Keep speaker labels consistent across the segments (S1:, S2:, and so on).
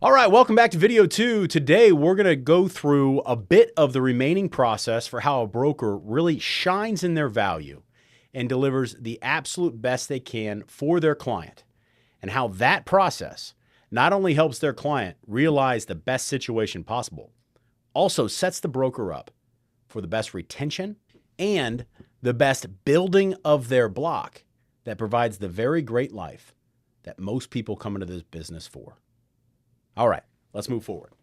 S1: All right, welcome back to video 2. Today, we're going to go through a bit of the remaining process for how a broker really shines in their value and delivers the absolute best they can for their client, and how that process not only helps their client realize the best situation possible, also sets the broker up for the best retention and the best building of their block that provides the very great life that most people come into this business for. All right, let's move forward.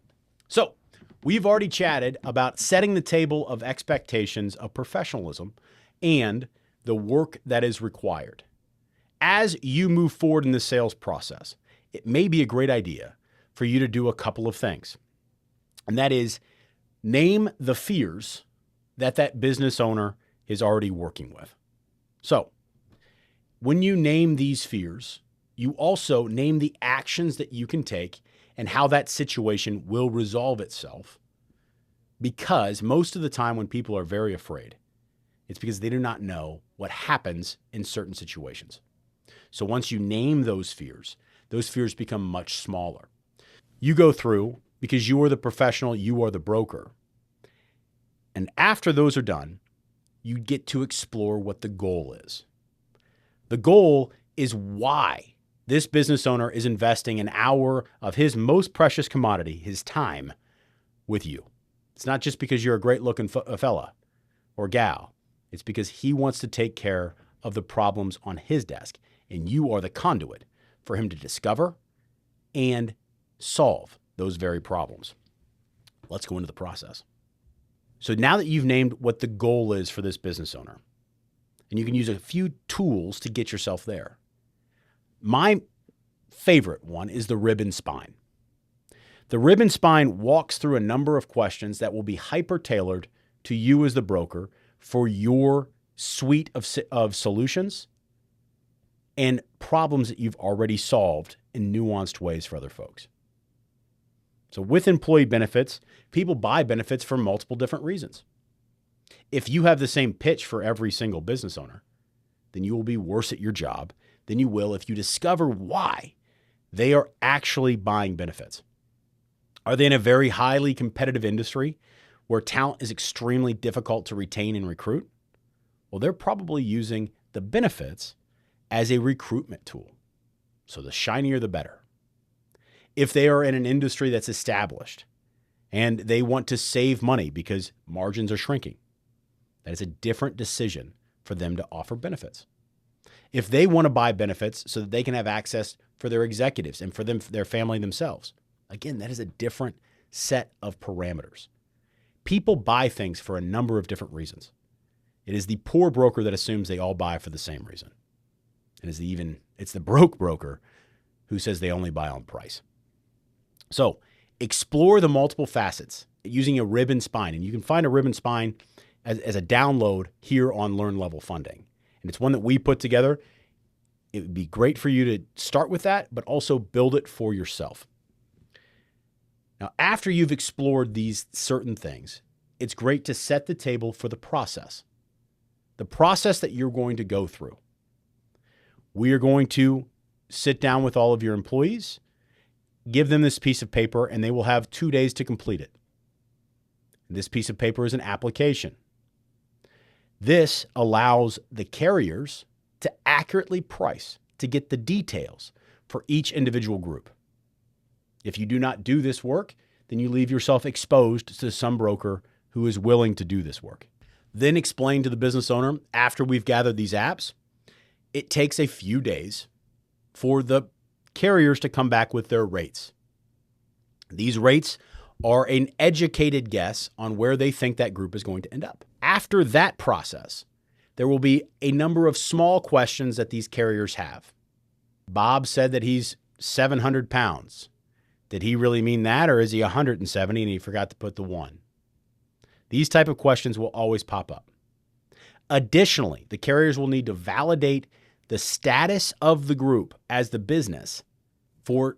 S1: So we've already chatted about setting the table of expectations of professionalism and the work that is required. As you move forward in the sales process, it may be a great idea for you to do a couple of things. And that is name the fears that business owner is already working with. So when you name these fears, you also name the actions that you can take and how that situation will resolve itself. Because most of the time when people are very afraid, it's because they do not know what happens in certain situations. So once you name those fears become much smaller. You go through, because you are the professional, you are the broker. And after those are done, you get to explore what the goal is. The goal is why this business owner is investing an hour of his most precious commodity, his time, with you. It's not just because you're a great-looking fella or gal. It's because he wants to take care of the problems on his desk, and you are the conduit for him to discover and solve those very problems. Let's go into the process. So now that you've named what the goal is for this business owner, and you can use a few tools to get yourself there. My favorite one is the ribbon spine. The ribbon spine walks through a number of questions that will be hyper-tailored to you as the broker for your suite of solutions and problems that you've already solved in nuanced ways for other folks. So with employee benefits, people buy benefits for multiple different reasons. If you have the same pitch for every single business owner, then you will be worse at your job than you will if you discover why they are actually buying benefits. Are they in a very highly competitive industry where talent is extremely difficult to retain and recruit? Well, they're probably using the benefits as a recruitment tool. So the shinier, the better. If they are in an industry that's established and they want to save money because margins are shrinking, that is a different decision for them to offer benefits. If they want to buy benefits so that they can have access for their executives and for their family themselves, again, that is a different set of parameters. People buy things for a number of different reasons. It is the poor broker that assumes they all buy for the same reason. It's the broke broker who says they only buy on price. So explore the multiple facets using a ribbon spine. And you can find a ribbon spine as a download here on Learn Level Funding. And it's one that we put together. It would be great for you to start with that, but also build it for yourself. Now, after you've explored these certain things, it's great to set the table for the process that you're going to go through. We are going to sit down with all of your employees, give them this piece of paper, and they will have 2 days to complete it. This piece of paper is an application. This allows the carriers to accurately price, to get the details for each individual group. If you do not do this work, then you leave yourself exposed to some broker who is willing to do this work. Then explain to the business owner, after we've gathered these apps, it takes a few days for the carriers to come back with their rates. These rates are an educated guess on where they think that group is going to end up. After that process, there will be a number of small questions that these carriers have. Bob said that he's 700 pounds. Did he really mean that, or is he 170 and he forgot to put the 1? These type of questions will always pop up. Additionally, the carriers will need to validate the status of the group as the business for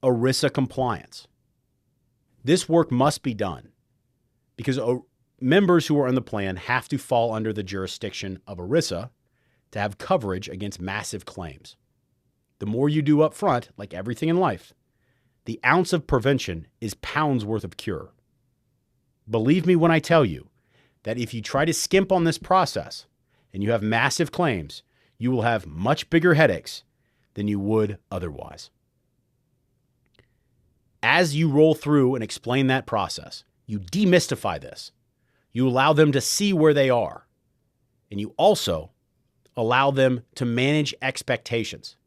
S1: ERISA compliance. This work must be done because members who are on the plan have to fall under the jurisdiction of ERISA to have coverage against massive claims. The more you do up front, like everything in life, The ounce of prevention is pounds worth of cure. Believe me when I tell you that if you try to skimp on this process and you have massive claims, you will have much bigger headaches than you would otherwise. As you roll through and explain that process, you demystify this. You allow them to see where they are. And you also allow them to manage expectations.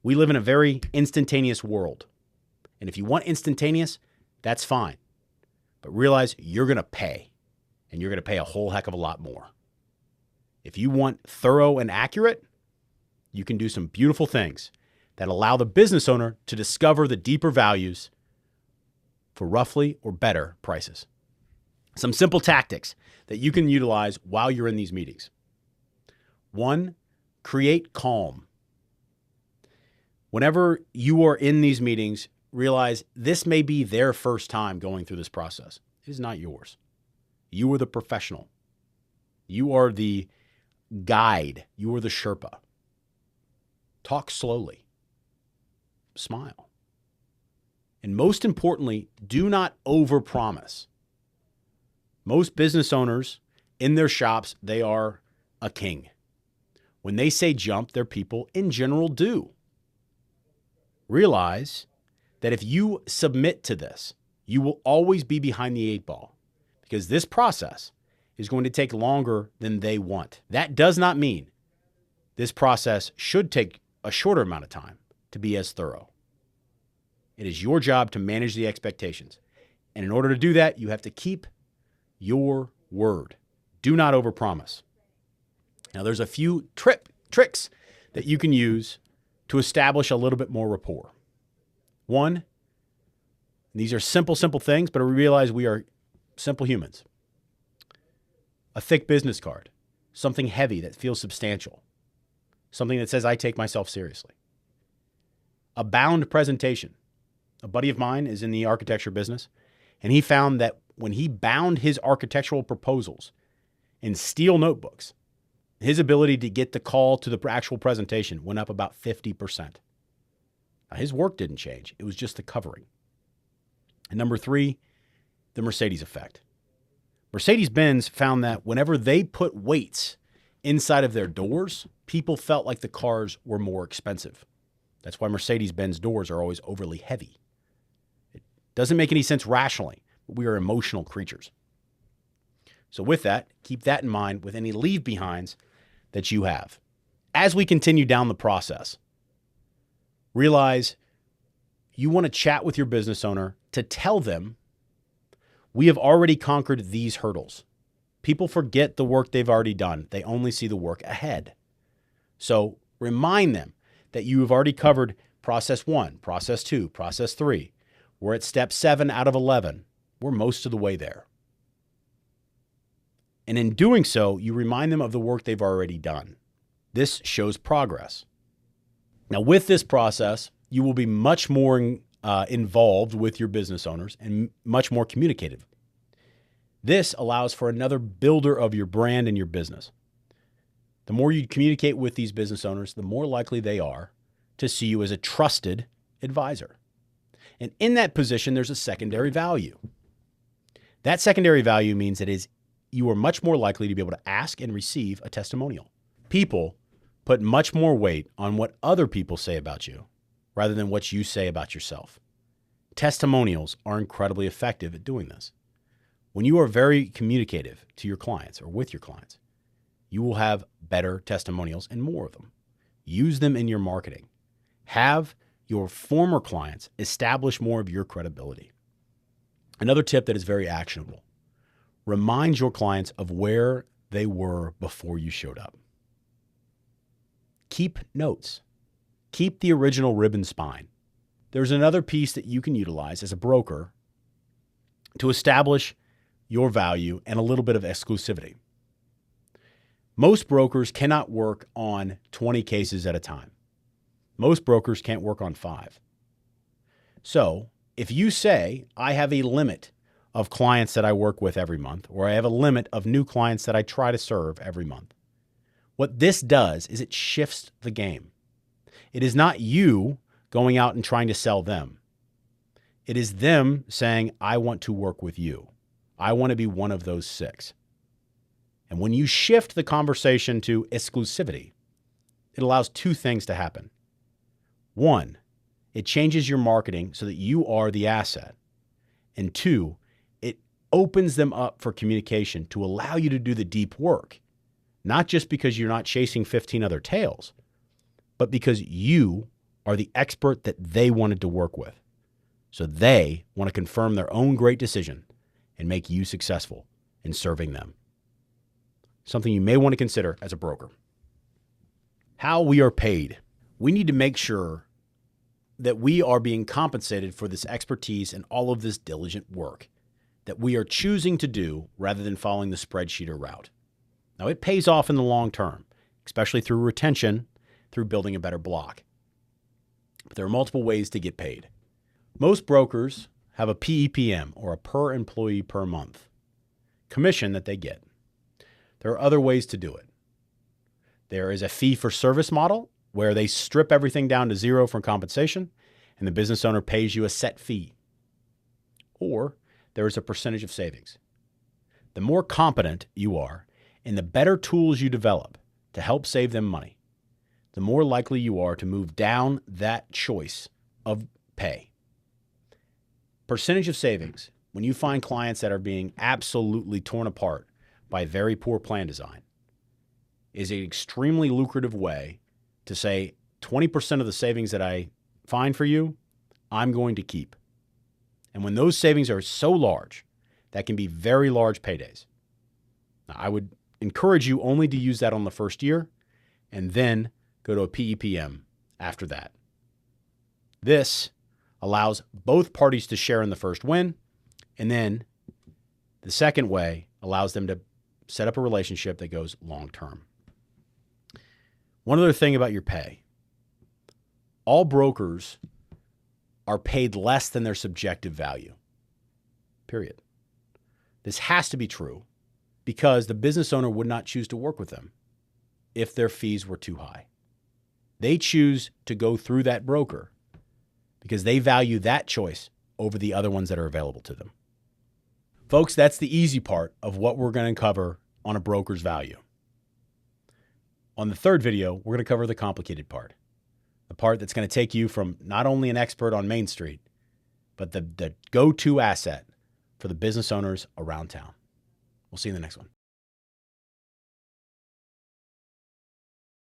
S1: We live in a very instantaneous world. And if you want instantaneous, that's fine. But realize you're going to pay. And you're going to pay a whole heck of a lot more. If you want thorough and accurate, you can do some beautiful things that allow the business owner to discover the deeper values for roughly or better prices. Some simple tactics that you can utilize while you're in these meetings. 1, create calm. Whenever you are in these meetings, realize this may be their first time going through this process. It is not yours. You are the professional. You are the guide. You are the Sherpa. Talk slowly. Smile. And most importantly, do not overpromise. Most business owners in their shops, they are a king. When they say jump, their people in general do. Realize that if you submit to this, you will always be behind the 8 ball because this process is going to take longer than they want. That does not mean this process should take a shorter amount of time to be as thorough. It is your job to manage the expectations. And in order to do that, you have to keep your word. Do not overpromise. Now, there's a few tricks that you can use to establish a little bit more rapport. 1, these are simple things, but I realize we are simple humans. A thick business card, something heavy that feels substantial, something that says I take myself seriously. A bound presentation. A buddy of mine is in the architecture business, and he found that when he bound his architectural proposals in steel notebooks, his ability to get the call to the actual presentation went up about 50%. Now, his work didn't change. It was just the covering. And number 3, the Mercedes effect. Mercedes-Benz found that whenever they put weights inside of their doors, people felt like the cars were more expensive. That's why Mercedes-Benz doors are always overly heavy. It doesn't make any sense rationally, but we are emotional creatures. So with that, keep that in mind with any leave behinds that you have. As we continue down the process, realize you want to chat with your business owner to tell them we have already conquered these hurdles. People forget the work they've already done. They only see the work ahead. So remind them that you have already covered process 1, process 2, process 3. We're at step 7 out of 11. We're most of the way there. And in doing so, you remind them of the work they've already done. This shows progress. Now, with this process, you will be much more involved with your business owners and much more communicative. This allows for another builder of your brand and your business. The more you communicate with these business owners, the more likely they are to see you as a trusted advisor. And in that position, there's a secondary value. That secondary value means that you are much more likely to be able to ask and receive a testimonial. People put much more weight on what other people say about you rather than what you say about yourself. Testimonials are incredibly effective at doing this. When you are very communicative to your clients or with your clients, you will have better testimonials and more of them. Use them in your marketing. Have your former clients establish more of your credibility. Another tip that is very actionable: remind your clients of where they were before you showed up. Keep notes. Keep the original ribbon spine. There's another piece that you can utilize as a broker to establish your value and a little bit of exclusivity. Most brokers cannot work on 20 cases at a time. Most brokers can't work on 5. So if you say, I have a limit of clients that I work with every month, or I have a limit of new clients that I try to serve every month, what this does is it shifts the game. It is not you going out and trying to sell them. It is them saying, I want to work with you. I want to be one of those 6. And when you shift the conversation to exclusivity, it allows 2 things to happen. 1, it changes your marketing so that you are the asset. And 2, it opens them up for communication to allow you to do the deep work, not just because you're not chasing 15 other tails, but because you are the expert that they wanted to work with. So they want to confirm their own great decision and make you successful in serving them. Something you may want to consider as a broker. How we are paid. We need to make sure that we are being compensated for this expertise and all of this diligent work that we are choosing to do rather than following the spreadsheet or route. Now, it pays off in the long term, especially through retention, through building a better block. But there are multiple ways to get paid. Most brokers have a PEPM, or a per employee per month commission that they get. There are other ways to do it. There is a fee for service model where they strip everything down to 0 from compensation and the business owner pays you a set fee. Or there is a percentage of savings. The more competent you are and the better tools you develop to help save them money, the more likely you are to move down that choice of pay. Percentage of savings, when you find clients that are being absolutely torn apart by very poor plan design, is an extremely lucrative way to say 20% of the savings that I find for you, I'm going to keep. And when those savings are so large, that can be very large paydays. Now, I would encourage you only to use that on the first year and then go to a PEPM after that. This allows both parties to share in the first win, and then the second way allows them to set up a relationship that goes long-term. One other thing about your pay. All brokers are paid less than their subjective value, period. This has to be true because the business owner would not choose to work with them if their fees were too high. They choose to go through that broker because they value that choice over the other ones that are available to them. Folks, that's the easy part of what we're going to cover on a broker's value. On the third video, we're going to cover the complicated part, the part that's going to take you from not only an expert on Main Street, but the go-to asset for the business owners around town. We'll see you in the next one.